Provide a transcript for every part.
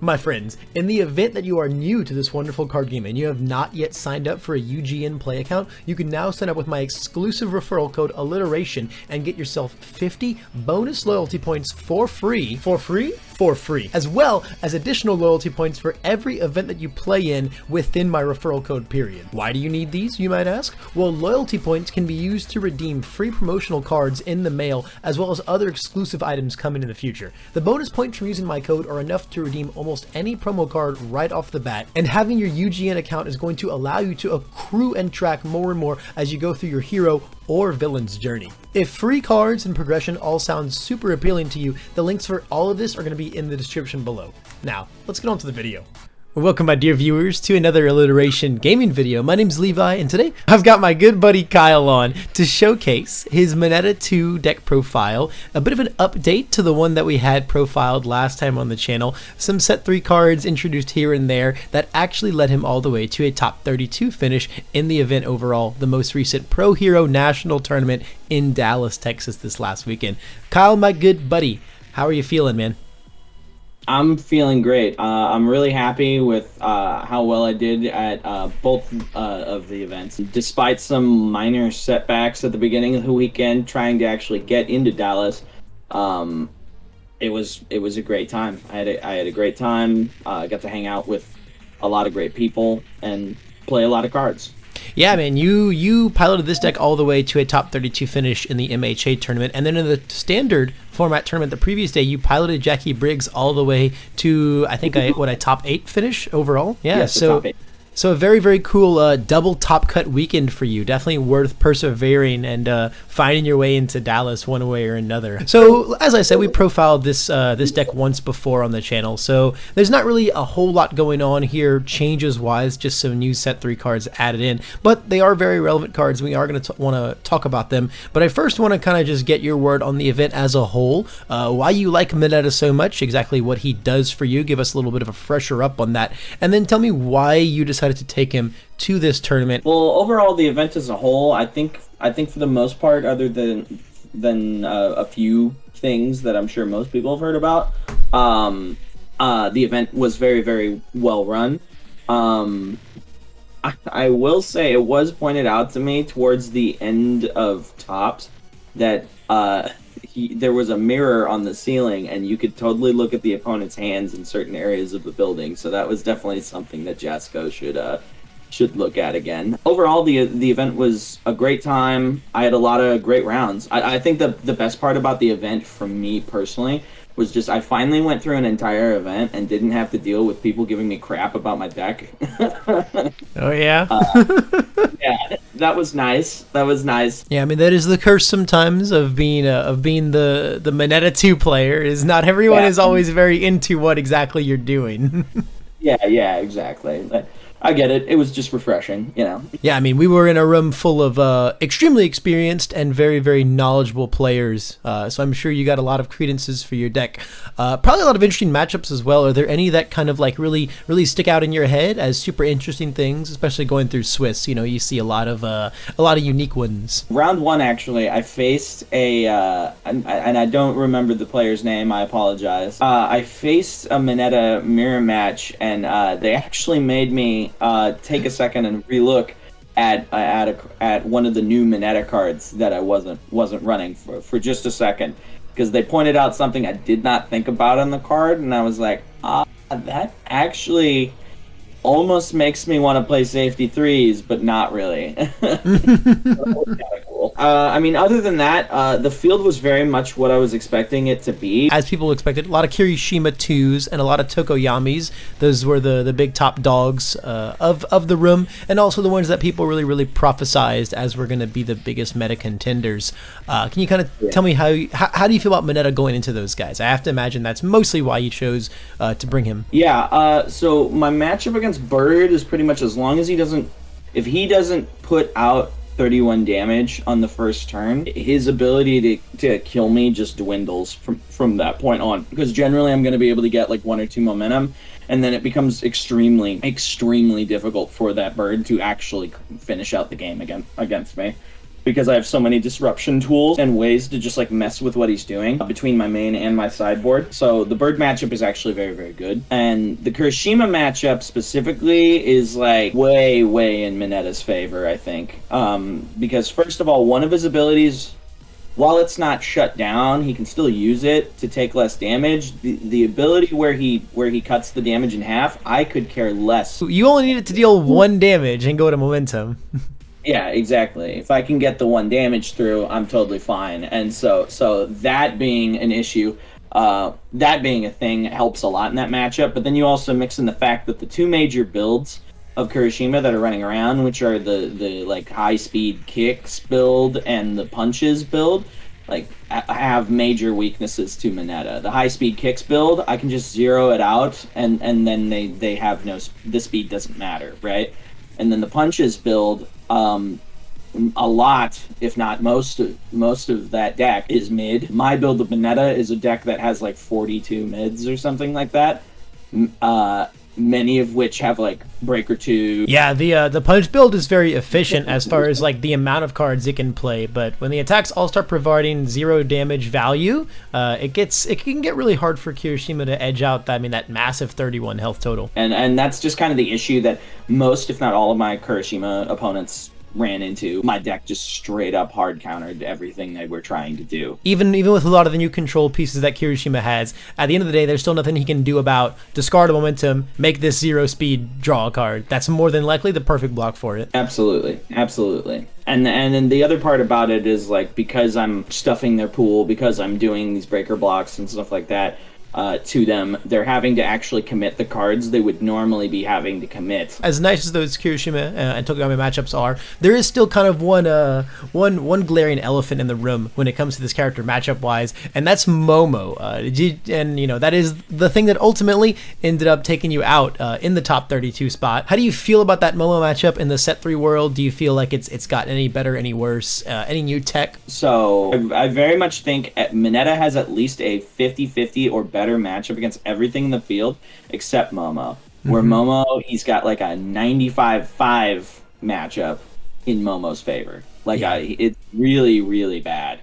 My friends, in the event that you are new to this wonderful card game and you have not yet signed up for a UGN Play account, you can now sign up with my exclusive referral code Alliteration and get yourself 50 bonus loyalty points for free. For free? For free. As well as additional loyalty points for every event that you play in within my referral code period. Why do you need these, you might ask? Well, loyalty points can be used to redeem free promotional cards in the mail, as well as other exclusive items coming in the future. The bonus points from using my code are enough to redeem almost any promo card right off the bat, and having your UGN account is going to allow you to accrue and track more and more as you go through your hero or villain's journey. If free cards and progression all sound super appealing to you, the links for all of this are going to be in the description below. Now, let's get on to the video. Welcome, my dear viewers, to another Alliteration gaming video. My name's Levi, and today I've got my good buddy Kyle on to showcase his Mineta II deck profile, a bit of an update to the one that we had profiled last time on the channel, some set 3 cards introduced here and there that actually led him all the way to a top 32 finish in the event overall, the most recent Pro Hero National Tournament in Dallas, Texas this last weekend. Kyle, my good buddy, how are you feeling, man? I'm feeling great. I'm really happy with how well I did at both of the events. Despite some minor setbacks at the beginning of the weekend, trying to actually get into Dallas, it was a great time. I had a great time. Got to hang out with a lot of great people and play a lot of cards. Yeah, man, you piloted this deck all the way to a top 32 finish in the MHA tournament, and then in the standard format tournament the previous day, you piloted Jackie Briggs all the way to, I think, a top 8 finish overall? Yeah, yes, so top 8. So a very, very cool double top cut weekend for you. Definitely worth persevering and finding your way into Dallas one way or another. So as I said, we profiled this this deck once before on the channel. So there's not really a whole lot going on here changes wise, just some new set 3 cards added in. But they are very relevant cards. We are going to want to talk about them. But I first want to kind of just get your word on the event as a whole. Why you like Mineta so much, exactly what he does for you. Give us a little bit of a fresher up on that. And then tell me why you decided to take him to this tournament. Well, overall, the event as a whole, I think for the most part, other than a few things that I'm sure most people have heard about, the event was very, very well run. I will say it was pointed out to me towards the end of Tops that there was a mirror on the ceiling, and you could totally look at the opponent's hands in certain areas of the building. So that was definitely something that Jasco should look at again. Overall, the event was a great time. I had a lot of great rounds. I think the best part about the event for me personally was just I finally went through an entire event and didn't have to deal with people giving me crap about my deck. Oh yeah? Yeah, that was nice. That was nice. Yeah, I mean, that is the curse sometimes of being the Mineta II player, is not everyone is always very into what exactly you're doing. Yeah, exactly. I get it. It was just refreshing, you know. Yeah, I mean, we were in a room full of extremely experienced and very, very knowledgeable players, so I'm sure you got a lot of credences for your deck. Probably a lot of interesting matchups as well. Are there any that kind of like really, really stick out in your head as super interesting things, especially going through Swiss? You know, you see a lot of unique ones. Round 1, actually, I faced and I don't remember the player's name. I apologize. I faced a Mineta mirror match, and they actually made me take a second and relook at one of the new Mineta cards that I wasn't running for just a second, because they pointed out something I did not think about on the card, and I was like, that actually almost makes me want to play safety 3s, but not really. That was kinda cool. I mean, other than that, the field was very much what I was expecting it to be. As people expected, a lot of Kirishima 2s and a lot of Tokoyamis. Those were the big top dogs of the room, and also the ones that people really, really prophesized as were going to be the biggest meta contenders. Can you kind of tell me how do you feel about Mineta going into those guys? I have to imagine that's mostly why you chose to bring him. Yeah, so my matchup against Bird is pretty much, as long as if he doesn't put out 31 damage on the first turn, his ability to kill me just dwindles from that point on, because generally I'm going to be able to get like 1 or 2 momentum, and then it becomes extremely difficult for that Bird to actually finish out the game against me. because I have so many disruption tools and ways to just like mess with what he's doing between my main and my sideboard. So the bird matchup is actually very, very good. And the Kirishima matchup specifically is like way, way in Mineta's favor, I think. Because first of all, one of his abilities, while it's not shut down, he can still use it to take less damage. The ability where he cuts the damage in half, I could care less. You only need it to deal 1 damage and go to momentum. Yeah, exactly. If I can get the 1 damage through, I'm totally fine. And so that being an issue, that being a thing helps a lot in that matchup. But then you also mix in the fact that the 2 major builds of Kirishima that are running around, which are the like high speed kicks build and the punches build, like have major weaknesses to Mineta. The high speed kicks build, I can just zero it out, and then they have the speed doesn't matter, right? And then the punches build, a lot, if not most of that deck is mid. My build of Mineta is a deck that has like 42 mids or something like that. Many of which have like Breaker 2. Yeah, the punch build is very efficient as far as like the amount of cards it can play, but when the attacks all start providing 0 damage value, it can get really hard for Kirishima to edge out that massive 31 health total. And that's just kind of the issue that most, if not all, of my Kirishima opponents ran into. My deck just straight up hard countered everything they were trying to do. Even with a lot of the new control pieces that Kirishima has, at the end of the day, there's still nothing he can do about discard a momentum, make this 0 speed, draw a card. That's more than likely the perfect block for it. Absolutely. And then the other part about it is like, because I'm stuffing their pool, because I'm doing these breaker blocks and stuff like that, to them, they're having to actually commit the cards they would normally be having to commit. As nice as those Kirishima and Tokugami matchups are, there is still kind of one glaring elephant in the room when it comes to this character matchup wise, and that's Momo. That is the thing that ultimately ended up taking you out in the top 32 spot. How do you feel about that Momo matchup in the set 3 world? Do you feel like it's gotten any better, any worse, any new tech? So I very much think Mineta has at least a 50-50 or better matchup against everything in the field except Momo. Where Momo, he's got like a 95-5 matchup in Momo's favor. Like, yeah. It's really, really bad.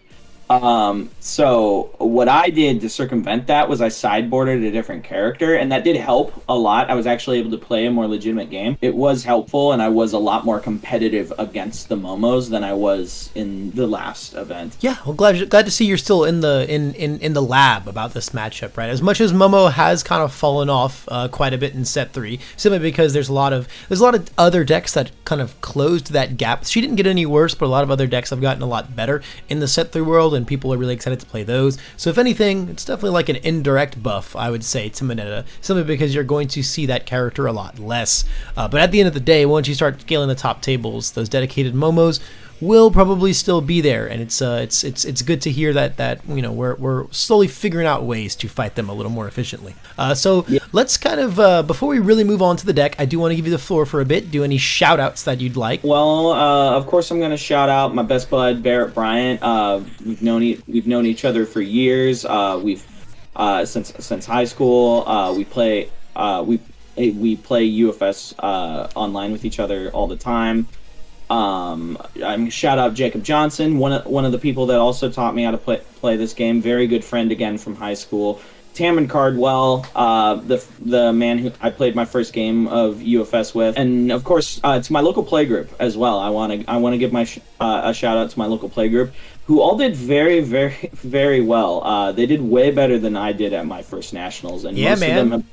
So what I did to circumvent that was I sideboarded a different character, and that did help a lot. I was actually able to play a more legitimate game. It was helpful, and I was a lot more competitive against the Momos than I was in the last event. Yeah, well, glad to see you're still in the lab about this matchup, right? As much as Momo has kind of fallen off quite a bit in set 3, simply because there's a lot of other decks that kind of closed that gap. She didn't get any worse, but a lot of other decks have gotten a lot better in the set 3 world, and people are really excited to play those. So if anything, it's definitely like an indirect buff, I would say, to Mineta, simply because you're going to see that character a lot less. But at the end of the day, once you start scaling the top tables, those dedicated Momos will probably still be there, and it's good to hear that we're slowly figuring out ways to fight them a little more efficiently. Let's kind of before we really move on to the deck, I do want to give you the floor for a bit. Do any shout outs that you'd like? Well, of course I'm going to shout out my best bud Barrett Bryant. We've known each other for years. We've since high school. We play UFS online with each other all the time. I'm shout out Jacob Johnson, one of the people that also taught me how to play this game. Very good friend again from high school. Tamron Cardwell, the man who I played my first game of UFS with, and of course to my local playgroup as well. I want to give my a shout out to my local playgroup, who all did very, very, very well. They did way better than I did at my first nationals, and most of them have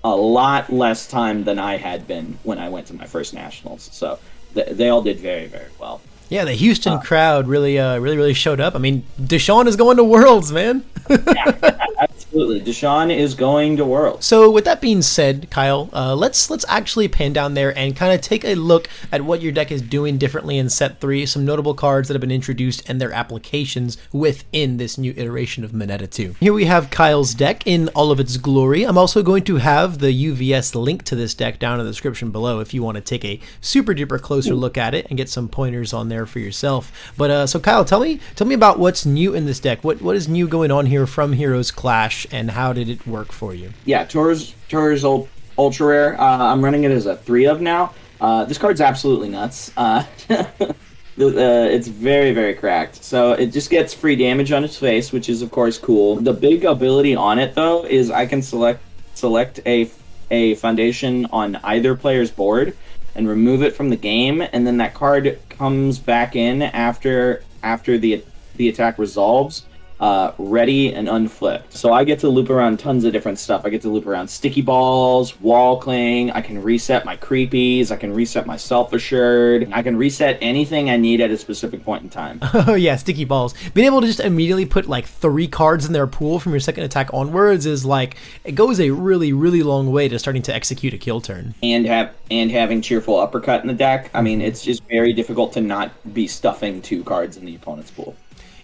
a lot less time than I had been when I went to my first nationals. So they all did very, very well. Yeah, the Houston crowd really showed up. I mean, Deshaun is going to Worlds, man. Yeah, absolutely. Deshaun is going to Worlds. So with that being said, Kyle, let's actually pan down there and kind of take a look at what your deck is doing differently in set 3, some notable cards that have been introduced and their applications within this new iteration of Mineta II. Here we have Kyle's deck in all of its glory. I'm also going to have the UVS link to this deck down in the description below if you want to take a super duper closer look at it and get some pointers on there for yourself. But so Kyle, tell me about what's new in this deck. What is new going on here from Heroes Clash, and how did it work for you? Yeah, Tor's ultra rare. I'm running it as a 3 of now. This card's absolutely nuts. It's very, very cracked. So it just gets free damage on its face, which is of course cool. The big ability on it though is I can select a foundation on either player's board and remove it from the game, and then that card comes back in after the attack resolves, ready and unflipped. So I get to loop around tons of different stuff. I get to loop around sticky balls, wall cling, I can reset my creepies, I can reset my self-assured, I can reset anything I need at a specific point in time. Oh yeah, sticky balls. Being able to just immediately put like 3 cards in their pool from your second attack onwards is like, it goes a really, really long way to starting to execute a kill turn. And having cheerful uppercut in the deck. I mean, it's just very difficult to not be stuffing 2 cards in the opponent's pool.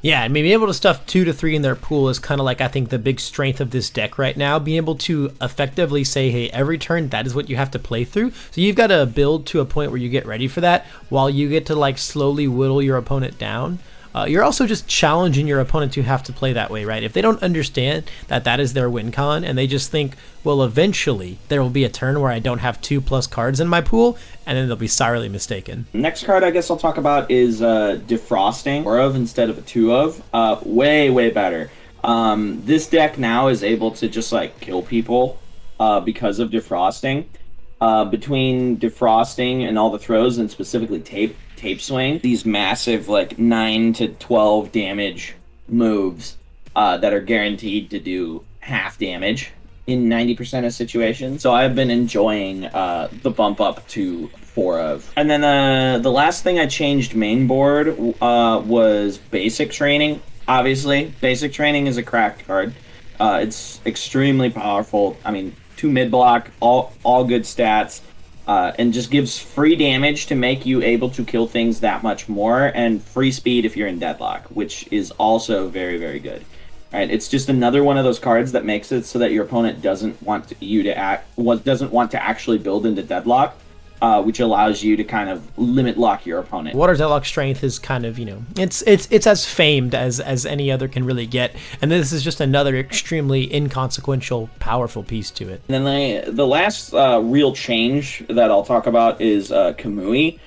Yeah, I mean, being able to stuff 2 to 3 in their pool is kind of like, I think, the big strength of this deck right now. Being able to effectively say, hey, every turn, that is what you have to play through. So you've got to build to a point where you get ready for that while you get to like slowly whittle your opponent down. You're also just challenging your opponent to have to play that way, right? If they don't understand that that is their win con and they just think, well, eventually there will be a turn where I don't have 2+ cards in my pool, and then they'll be sorely mistaken. Next card I guess I'll talk about is Defrosting, 4 of instead of a 2 of. Way, way better. This deck now is able to just like kill people because of Defrosting. Between Defrosting and all the throws, and specifically tape swing, these massive like 9 to 12 damage moves that are guaranteed to do half damage in 90% of situations. So I've been enjoying the bump up to 4 of. And then the last thing I changed main board was Basic Training. Obviously, Basic Training is a cracked card. It's extremely powerful. I mean, 2 mid block, all good stats. And just gives free damage to make you able to kill things that much more, and free speed if you're in deadlock, which is also very, very good. Right? It's just another one of those cards that makes it so that your opponent doesn't want to actually build into deadlock, which allows you to kind of limit lock your opponent. Water's deadlock strength is kind of, it's as famed as any other can really get, and this is just another extremely inconsequential, powerful piece to it. And then the last real change that I'll talk about is Kamui.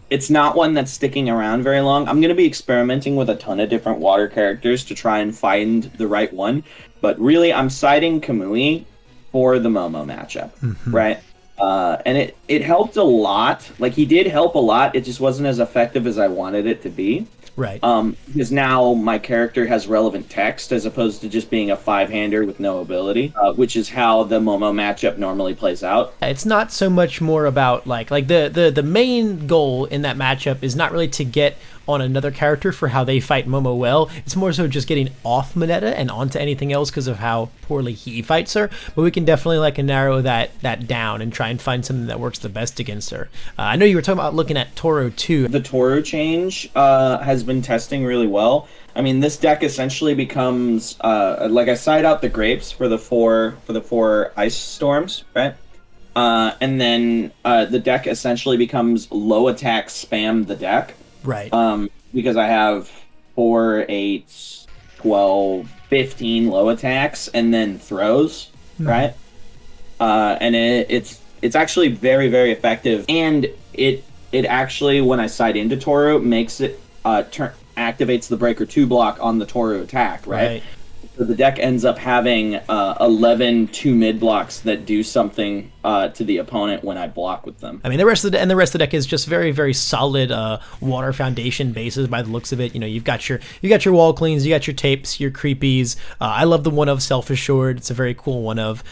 It's not one that's sticking around very long. I'm going to be experimenting with a ton of different water characters to try and find the right one, but really I'm citing Kamui for the Momo matchup, right? And it helped a lot. Like, he did help a lot. It just wasn't as effective as I wanted it to be. Right. Because now my character has relevant text as opposed to just being a 5-hander with no ability, which is how the Momo matchup normally plays out. It's not so much more about like the main goal in that matchup is not really to get on another character for how they fight Momo well. It's more so just getting off Mineta and onto anything else because of how poorly he fights her. But we can definitely like narrow that down and try and find something that works the best against her. I know you were talking about looking at Toro too. The Toro change has been testing really well. I mean, this deck essentially becomes like I side out the grapes for the four ice storms, right? And then the deck essentially becomes low attack spam the deck. Right. Because I have 4, 8, 12, 15 low attacks and then throws, right? And it's actually very, very effective. And it actually, when I side into Toru, makes it activates the Breaker 2 block on the Toru attack, right? So the deck ends up having 11 2 mid blocks that do something to the opponent when I block with them. I mean, the rest of the deck is just very, very solid water foundation bases by the looks of it. You've got your wall cleans, you got your tapes, your creepies. I love the one of self assured. It's a very cool one of.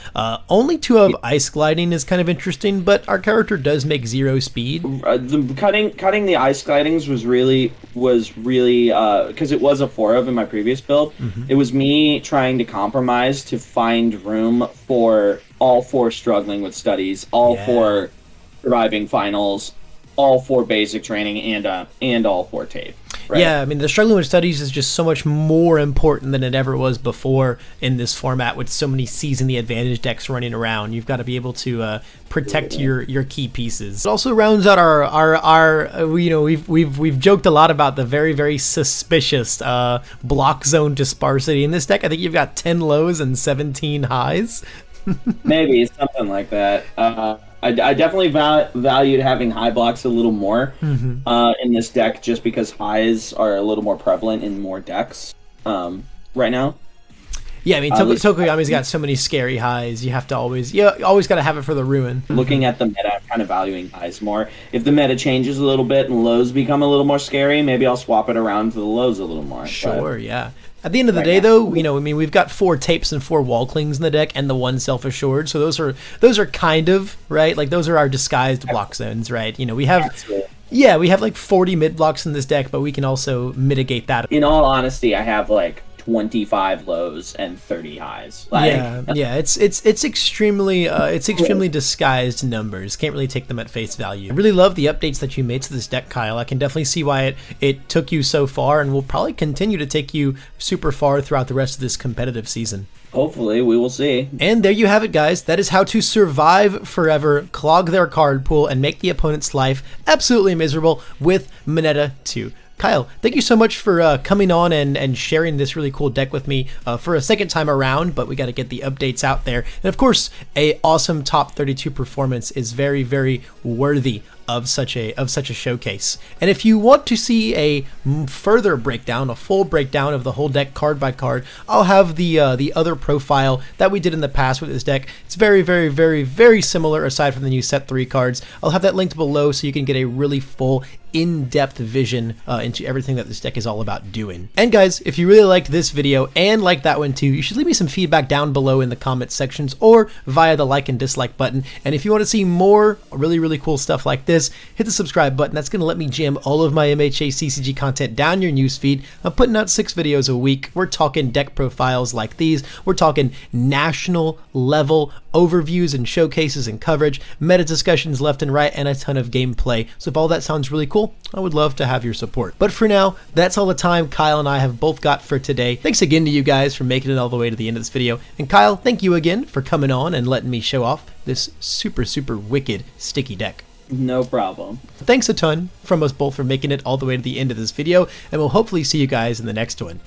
Only 2 of ice gliding is kind of interesting, but our character does make 0 speed. Cutting the ice glidings was really because it was a 4 of in my previous build. It was me trying to compromise to find room for all 4 struggling with studies, all 4 surviving finals, all 4 basic training, and all 4 tape. Right? Yeah, I mean, the struggling with studies is just so much more important than it ever was before in this format with so many Seize the Advantage decks running around. You've got to be able to protect your key pieces. It also rounds out our we've joked a lot about the very, very suspicious block zone disparity in this deck. I think you've got 10 lows and 17 highs. Maybe something like that. I definitely valued having high blocks a little more in this deck, just because highs are a little more prevalent in more decks right now. Yeah, I mean, Tokuyami's got so many scary highs. You have to always got to have it for the ruin. Looking at the meta, I'm kind of valuing highs more. If the meta changes a little bit and lows become a little more scary, maybe I'll swap it around to the lows a little more. Sure, yeah. At the end of the day, though, you know, I mean, we've got 4 tapes and 4 wall clings in the deck, and the 1 self-assured. So those are kind of right. Like those are our disguised block zones, right? You know, we have. Absolutely. Yeah, we have like 40 mid blocks in this deck, but we can also mitigate that. In all honesty, I have like 25 lows and 30 highs. Like, yeah, it's extremely disguised numbers. Can't really take them at face value. I really love the updates that you made to this deck, Kyle. I can definitely see why it took you so far, and will probably continue to take you super far throughout the rest of this competitive season. Hopefully, we will see. And there you have it, guys. That is how to survive forever, clog their card pool, and make the opponent's life absolutely miserable with Mineta II. Kyle, thank you so much for coming on and sharing this really cool deck with me for a second time around, but we got to get the updates out there. And of course, a awesome top 32 performance is very, very worthy of such a showcase. And if you want to see a further breakdown, a full breakdown of the whole deck card by card, I'll have the other profile that we did in the past with this deck. It's very, very, very, very similar aside from the new set 3 cards. I'll have that linked below so you can get a really full in-depth vision into everything that this deck is all about doing. And guys, if you really liked this video and like that one too, you should leave me some feedback down below in the comment sections or via the like and dislike button. And if you want to see more really, really cool stuff like this, hit the subscribe button. That's going to let me jam all of my MHA CCG content down your newsfeed. I'm putting out 6 videos a week. We're talking deck profiles like these. We're talking national level overviews and showcases and coverage, meta discussions left and right, and a ton of gameplay. So if all that sounds really cool, I would love to have your support. But for now, that's all the time Kyle and I have both got for today. Thanks again to you guys for making it all the way to the end of this video. And Kyle, thank you again for coming on and letting me show off this super, super wicked sticky deck. No problem. Thanks a ton from us both for making it all the way to the end of this video, and we'll hopefully see you guys in the next one.